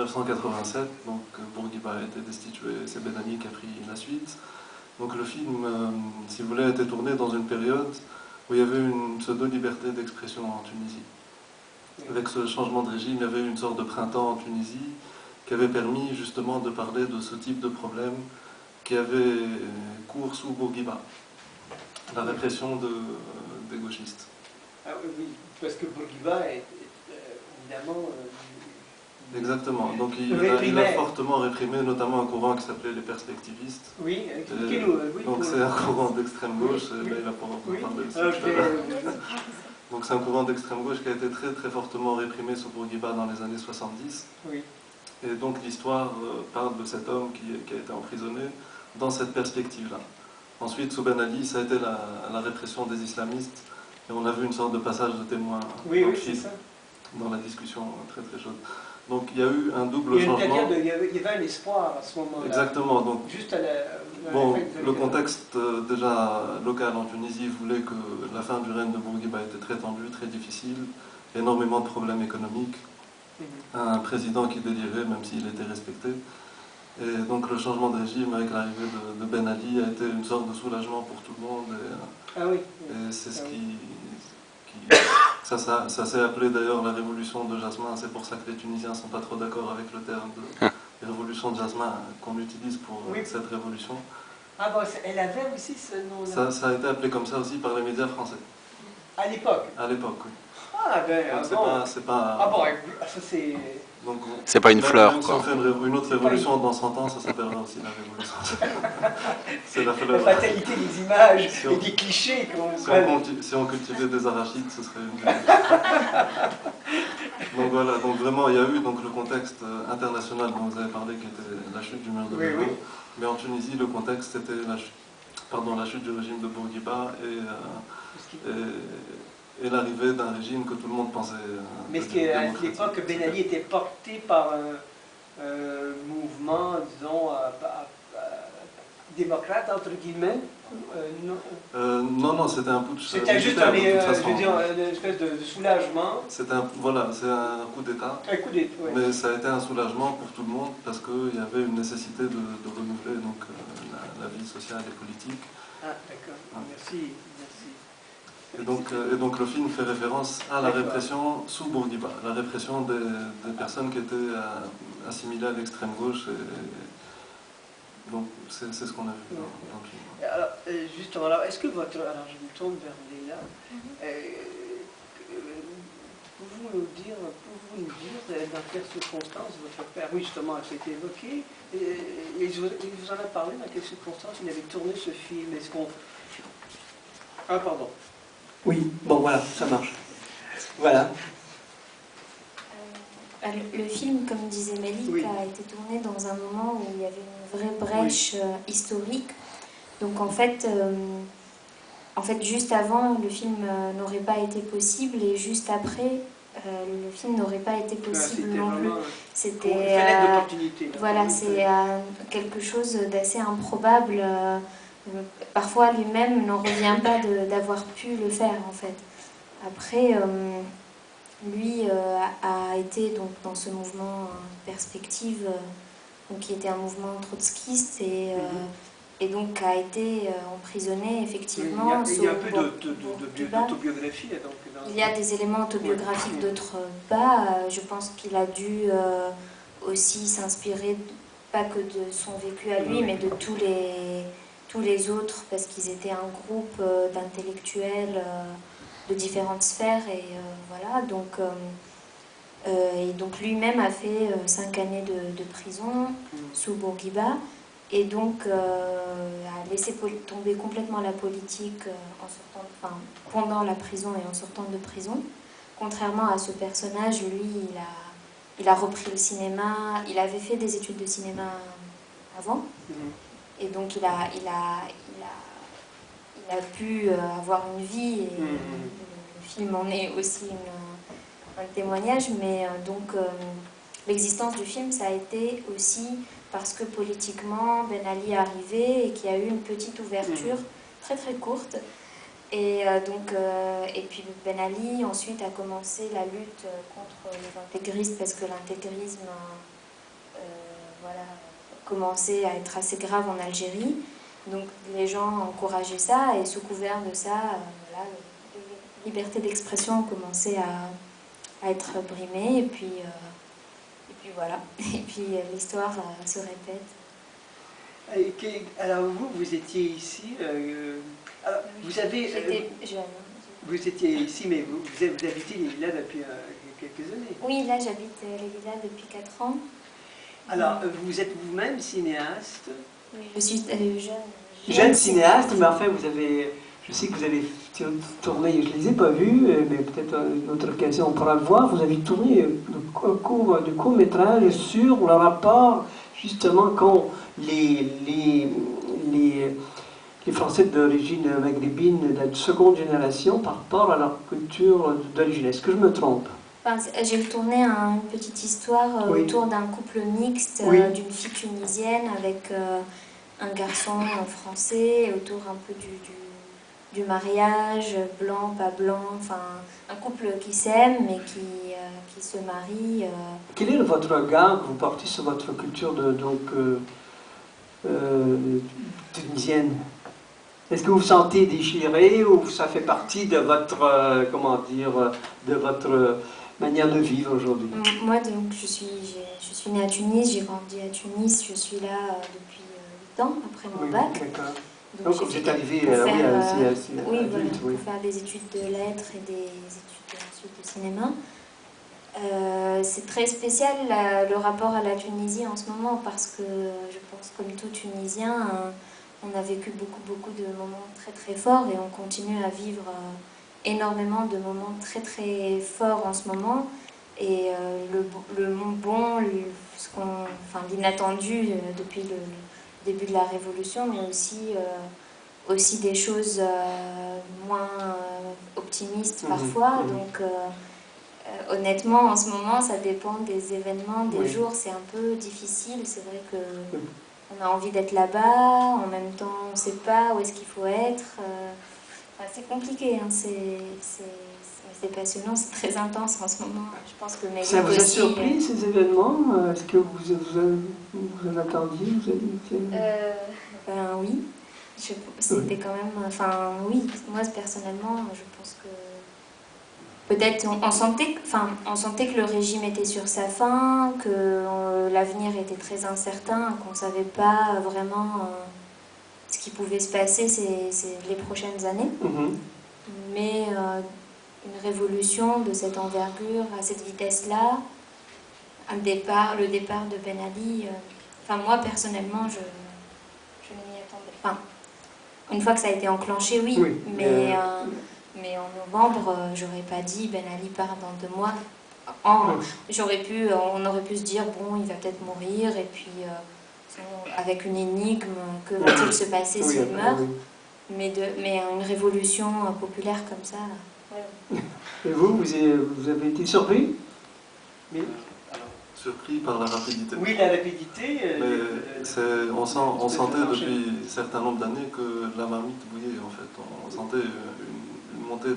1987, donc Bourguiba a été destitué, c'est Ben Ali qui a pris la suite. Donc le film, si vous voulez, a été tourné dans une période où il y avait une pseudo-liberté d'expression en Tunisie. Avec ce changement de régime, il y avait une sorte de printemps en Tunisie qui avait permis justement de parler de ce type de problème qui avait cours sous Bourguiba, la répression des gauchistes. Ah oui, parce que Bourguiba est évidemment... Exactement, donc il a fortement réprimé notamment un courant qui s'appelait les perspectivistes. Oui, expliquez-nous. Oui, donc c'est un courant d'extrême gauche, oui, là il va pouvoir en parler aussi. Donc c'est un courant d'extrême gauche qui a été très très fortement réprimé sous Bourguiba dans les années 70. Oui. Et donc l'histoire parle de cet homme qui a été emprisonné dans cette perspective-là. Ensuite, sous Ben Ali, ça a été la répression des islamistes, et on a vu une sorte de passage de témoin dans le film, dans la discussion très très chaude. Donc il y a eu un double changement. Il y avait un espoir à ce moment-là. Exactement. Donc, juste à bon, le contexte déjà local en Tunisie voulait que la fin du règne de Bourguiba était très tendue, très difficile, énormément de problèmes économiques, un président qui délirait même s'il était respecté. Et donc le changement de régime avec l'arrivée de Ben Ali a été une sorte de soulagement pour tout le monde. Et c'est ce ça s'est appelé d'ailleurs la révolution de Jasmin. C'est pour ça que les Tunisiens ne sont pas trop d'accord avec le terme de révolution de Jasmin qu'on utilise pour cette révolution. Ah bon, elle avait aussi ce nom-là. Ça a été appelé comme ça aussi par les médias français. À l'époque? À l'époque, oui. Ah ben, c'est pas... Ah bon, ça c'est... C'est pas une fleur, si on fait une autre révolution dans 100 ans, ça s'appellera aussi la révolution. C'est la fleur. La fatalité des images et des clichés. Si on cultivait des arachides, ce serait une... Donc voilà, donc vraiment il y a eu donc, le contexte international dont vous avez parlé qui était la chute du mur de Berlin. Mais en Tunisie, le contexte était la chute du régime de Bourguiba et l'arrivée d'un régime que tout le monde pensait... Mais est-ce qu'à l'époque, Ben Ali était porté par un mouvement, disons, démocrate, entre guillemets? Non, c'était un putsch. C'était juste une espèce de soulagement. C'est un coup d'État. Un coup d'État, oui. Mais ça a été un soulagement pour tout le monde parce qu'il y avait une nécessité de renouveler donc, la vie sociale et politique. Ah, d'accord. Merci. Et donc le film fait référence à la répression sous Bourguiba, la répression des personnes qui étaient assimilées à l'extrême gauche. Donc c'est ce qu'on a vu dans le film. Alors, justement, est-ce que alors je me tourne vers Léla, pouvez-vous nous dire, dans quelles circonstances votre père, oui justement, ça a été évoqué, il vous en a parlé, dans quelles circonstances il avait tourné ce film? Est-ce qu'on... Ah, pardon. Oui, bon voilà, ça marche. Voilà. Le film, comme disait Mélique, a été tourné dans un moment où il y avait une vraie brèche historique. Donc en fait, juste avant, le film n'aurait pas été possible et juste après, le film n'aurait pas été possible non plus. C'était voilà, c'est quelque chose d'assez improbable. Parfois lui-même n'en revient pas d'avoir pu le faire en fait. Après, lui a été donc dans ce mouvement Perspective, donc, qui était un mouvement trotskiste et donc a été emprisonné effectivement. Il y a un peu d'autobiographie. Il y a des éléments autobiographiques d'autres pas. Je pense qu'il a dû aussi s'inspirer pas que de son vécu à lui, mais de tous les autres, parce qu'ils étaient un groupe d'intellectuels de différentes sphères, et voilà, donc lui-même a fait 5 années de prison sous Bourguiba, et donc a laissé tomber complètement la politique pendant la prison et en sortant de prison. Contrairement à ce personnage, lui, il a repris le cinéma, il avait fait des études de cinéma avant, et donc il a pu avoir une vie, et le film en est aussi un témoignage, mais donc l'existence du film, ça a été aussi parce que politiquement Ben Ali est arrivé et qu'il y a eu une petite ouverture très très courte, et puis Ben Ali ensuite a commencé la lutte contre les intégristes, parce que l'intégrisme voilà, commençait à être assez grave en Algérie. Donc les gens encourageaient ça et sous couvert de ça, voilà, la liberté d'expression commençait à être brimée et puis voilà. Et puis l'histoire se répète. Alors vous étiez ici, alors, vous avez... J'étais jeune. Vous étiez ici, mais vous habitez les villas depuis quelques années. Oui, là j'habite les villas depuis 4 ans. Alors, vous êtes vous-même cinéaste? Oui, je suis jeune. Jeune cinéaste, mais enfin, je sais que vous avez tourné, je ne les ai pas vus, mais peut-être une autre occasion on pourra le voir. Vous avez tourné un court-métrage sur le rapport, justement, quand les Français d'origine maghrébine de seconde génération par rapport à leur culture d'origine. Est-ce que je me trompe? Enfin, j'ai tourné une petite histoire autour d'un couple mixte, d'une fille tunisienne avec un garçon français, autour un peu du mariage, blanc, pas blanc, enfin un couple qui s'aime mais qui se marie. Quel est votre regard que vous portez sur votre culture tunisienne? Est-ce que vous vous sentez déchiré ou ça fait partie de votre, comment dire, de votre manière de vivre aujourd'hui? Moi, donc, je suis née à Tunis, j'ai grandi à Tunis, je suis là depuis 8 ans après mon bac. D'accord. Donc vous êtes arrivé pour faire des études de lettres et des études ensuite de cinéma. C'est très spécial le rapport à la Tunisie en ce moment parce que je pense comme tout Tunisien, on a vécu beaucoup de moments très très forts et on continue à vivre énormément de moments très très forts en ce moment. Et le bon, l'inattendu depuis le début de la Révolution, mais aussi des choses moins optimistes parfois. Donc honnêtement, en ce moment, ça dépend des événements, des jours, c'est un peu difficile. C'est vrai que on a envie d'être là-bas, en même temps, on ne sait pas où est-ce qu'il faut être. C'est compliqué, hein. C'est passionnant, c'est très intense en ce moment. Je pense que ça vous a surpris ces événements? Est-ce que vous en attendiez? Ben oui, c'était quand même... Enfin oui, moi personnellement, je pense que... Peut-être on sentait que le régime était sur sa fin, que l'avenir était très incertain, qu'on ne savait pas vraiment ce qui pouvait se passer les prochaines années. Mais une révolution de cette envergure, à cette vitesse-là, le départ de Ben Ali, moi personnellement, je ne m'y attendais pas. Une fois que ça a été enclenché, oui. Mais en novembre, j'aurais pas dit Ben Ali part dans 2 mois. On aurait pu se dire bon, il va peut-être mourir et puis avec une énigme, que va-t-il se passer s'il meurt? Mais une révolution populaire comme ça. Et vous avez été surpris? Alors, surpris par la rapidité. Oui, la rapidité. Mais on sentait depuis un certain nombre d'années que la marmite bouillait en fait. On sentait une montée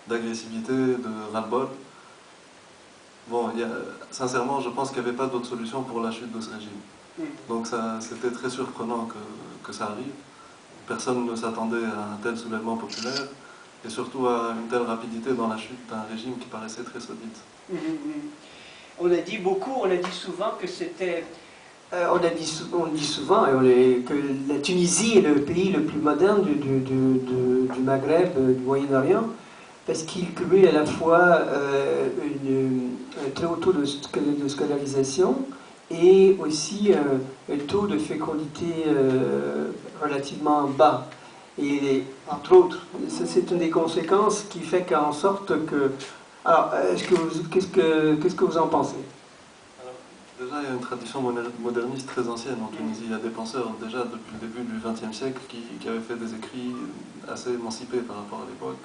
d'agressivité, de ras-le-bol. Bon, sincèrement, je pense qu'il n'y avait pas d'autre solution pour la chute de ce régime. Donc c'était très surprenant que ça arrive. Personne ne s'attendait à un tel soulèvement populaire et surtout à une telle rapidité dans la chute d'un régime qui paraissait très solide. On a dit souvent que c'était... on dit souvent que la Tunisie est le pays le plus moderne du Maghreb, du Moyen-Orient, parce qu'il cumule à la fois un très haut taux de scolarisation et aussi un taux de fécondité relativement bas. Et entre autres, c'est une des conséquences qui fait qu'en sorte que... Alors, qu'est-ce que vous en pensez? Alors, déjà, il y a une tradition moderniste très ancienne en Tunisie. Il y a des penseurs déjà depuis le début du XXe siècle qui avaient fait des écrits assez émancipés par rapport à l'époque.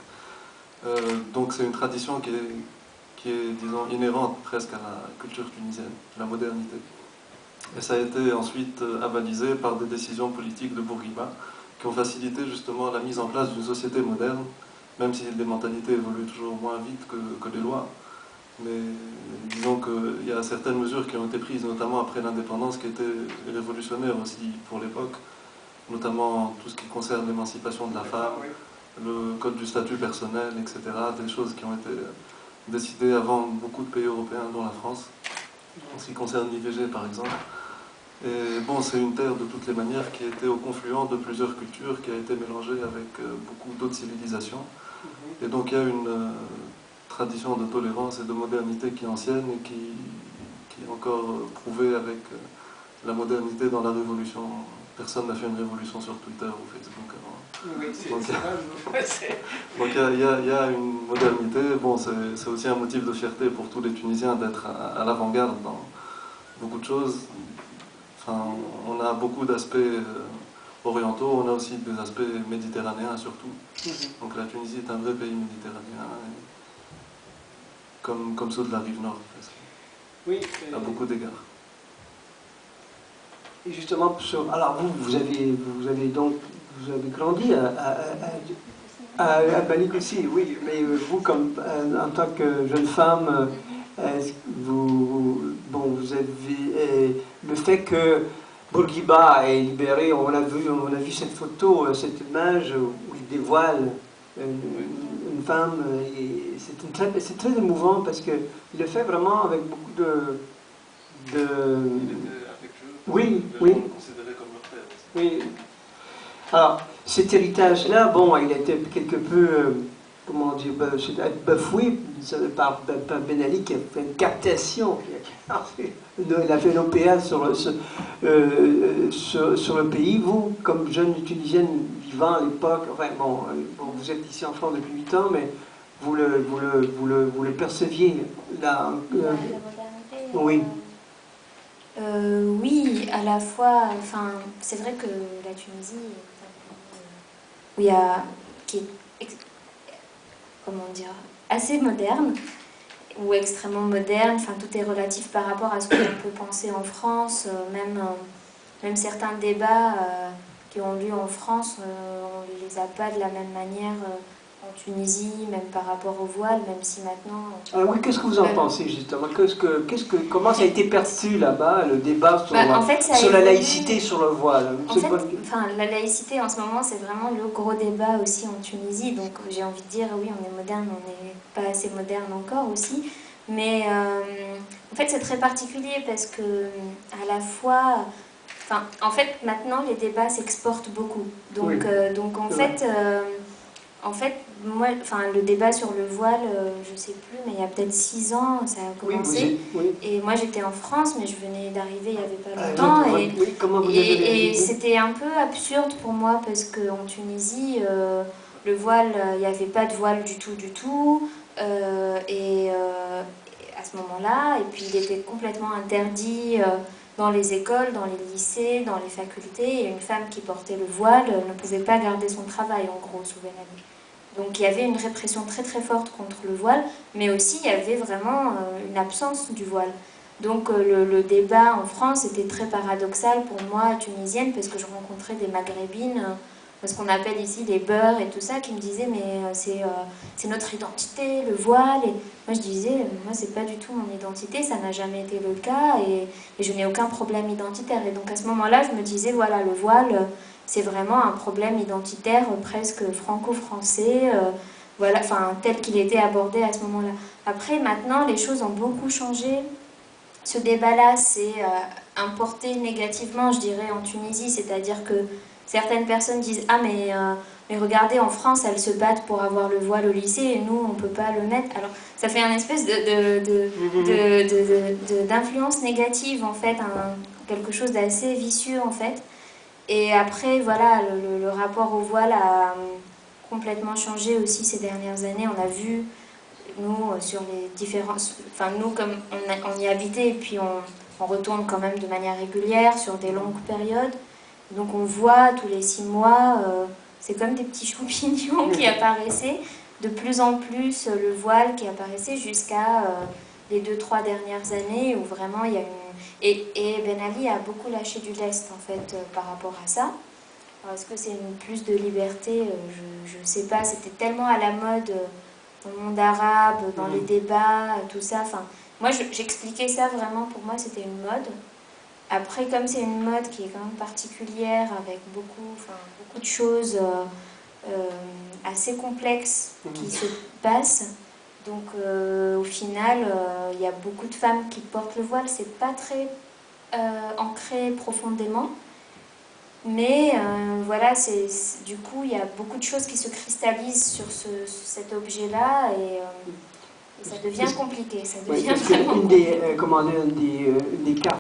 Donc c'est une tradition qui est, disons, inhérente presque à la culture tunisienne, la modernité. Et ça a été ensuite avalisé par des décisions politiques de Bourguiba qui ont facilité justement la mise en place d'une société moderne, même si les mentalités évoluent toujours moins vite que les lois. Mais disons qu'il y a certaines mesures qui ont été prises, notamment après l'indépendance, qui étaient révolutionnaires aussi pour l'époque, notamment tout ce qui concerne l'émancipation de la femme, le code du statut personnel, etc. Des choses qui ont été décidées avant beaucoup de pays européens, dont la France, en ce qui concerne l'IVG par exemple. Et bon, c'est une terre de toutes les manières qui était au confluent de plusieurs cultures, qui a été mélangée avec beaucoup d'autres civilisations. Et donc il y a une tradition de tolérance et de modernité qui est ancienne et qui est encore prouvée avec la modernité dans la révolution. Personne n'a fait une révolution sur Twitter ou Facebook avant. Oui, c'est donc vrai. il y a une modernité. Bon, c'est aussi un motif de fierté pour tous les Tunisiens d'être à l'avant-garde dans beaucoup de choses. Enfin, on a beaucoup d'aspects orientaux, on a aussi des aspects méditerranéens surtout. Donc la Tunisie est un vrai pays méditerranéen, comme ceux de la rive nord, presque. Oui, à beaucoup d'égards. Et justement, alors vous avez grandi à Balik aussi, oui, mais vous, comme en tant que jeune femme, vous avez le fait que Bourguiba est libéré, on a vu cette photo, cette image où il dévoile une femme, et c'est très émouvant parce qu'il le fait vraiment avec beaucoup de Il était affectueux, oui, les oui. gens le considéraient comme leur père aussi. Oui. Alors, cet héritage-là, bon, il a été quelque peu, comment dire, bafoué par Ben Ali qui a fait une captation, il a fait une OPA sur le pays. Vous, comme jeune tunisienne vivant à l'époque, enfin bon, vous êtes ici en France depuis 8 ans, mais vous le perceviez là. La modernité. Oui. Oui, à la fois, enfin, c'est vrai que la Tunisie est un pays où il y a, qui est, comment dire, assez moderne, ou extrêmement moderne, enfin, tout est relatif par rapport à ce que l'on peut penser en France, même certains débats qui ont lieu en France, on ne les a pas de la même manière en Tunisie, même par rapport au voile, même si maintenant... oui, qu'est-ce que vous en pensez justement? Comment ça a été perçu là-bas, le débat sur, en fait, sur la laïcité, sur le voile? En fait, la laïcité en ce moment, c'est vraiment le gros débat aussi en Tunisie. Donc j'ai envie de dire, oui, on est moderne, on n'est pas assez moderne encore aussi. Mais en fait, c'est très particulier parce que à la fois... Enfin, en fait, maintenant, les débats s'exportent beaucoup. Donc, oui. donc en fait, moi, enfin, le débat sur le voile, je sais plus, mais il y a peut-être 6 ans, ça a commencé. Oui. Et moi, j'étais en France, mais je venais d'arriver il n'y avait pas longtemps. Et c'était un peu absurde pour moi, parce qu'en Tunisie, le voile, il n'y avait pas de voile du tout. Et à ce moment-là, et puis il était complètement interdit dans les écoles, dans les lycées, dans les facultés, et une femme qui portait le voile ne pouvait pas garder son travail, en gros, sous Ben Ali. Donc il y avait une répression très très forte contre le voile, mais aussi il y avait vraiment une absence du voile. Donc le débat en France était très paradoxal pour moi, tunisienne, parce que je rencontrais des maghrébines, ce qu'on appelle ici les beurs et tout ça, qui me disaient mais c'est notre identité, le voile. Et moi je disais, moi c'est pas du tout mon identité, ça n'a jamais été le cas, et je n'ai aucun problème identitaire. Et donc à ce moment-là, je me disais, voilà, le voile, c'est vraiment un problème identitaire presque franco-français, voilà, enfin tel qu'il était abordé à ce moment-là. Après, maintenant, les choses ont beaucoup changé. Ce débat-là s'est importé négativement, je dirais, en Tunisie, c'est-à-dire que certaines personnes disent « Ah, mais regardez, en France, elles se battent pour avoir le voile au lycée et nous, on ne peut pas le mettre. » Alors, ça fait une espèce d'influence négative, en fait, quelque chose d'assez vicieux, en fait. Et après, voilà, le rapport au voile a complètement changé aussi ces dernières années. On a vu, nous, sur les différents... Enfin, nous, comme on y habitait, et puis on retourne quand même de manière régulière sur des longues périodes. Donc on voit tous les 6 mois, c'est comme des petits champignons qui apparaissaient. De plus en plus, le voile qui apparaissait jusqu'à les 2-3 dernières années où vraiment il y a une... Et Ben Ali a beaucoup lâché du lest en fait par rapport à ça. Est-ce que c'est une plus de liberté? Je ne sais pas, c'était tellement à la mode le monde arabe, dans les débats, tout ça. Enfin, moi, j'expliquais ça vraiment, pour moi, c'était une mode. Après, comme c'est une mode qui est quand même particulière, avec beaucoup de choses assez complexes qui se passent, donc au final, il y a beaucoup de femmes qui portent le voile, c'est pas très ancré profondément, mais voilà, du coup, il y a beaucoup de choses qui se cristallisent sur cet objet-là, et ça devient compliqué, ça devient vraiment compliqué. Une des cartes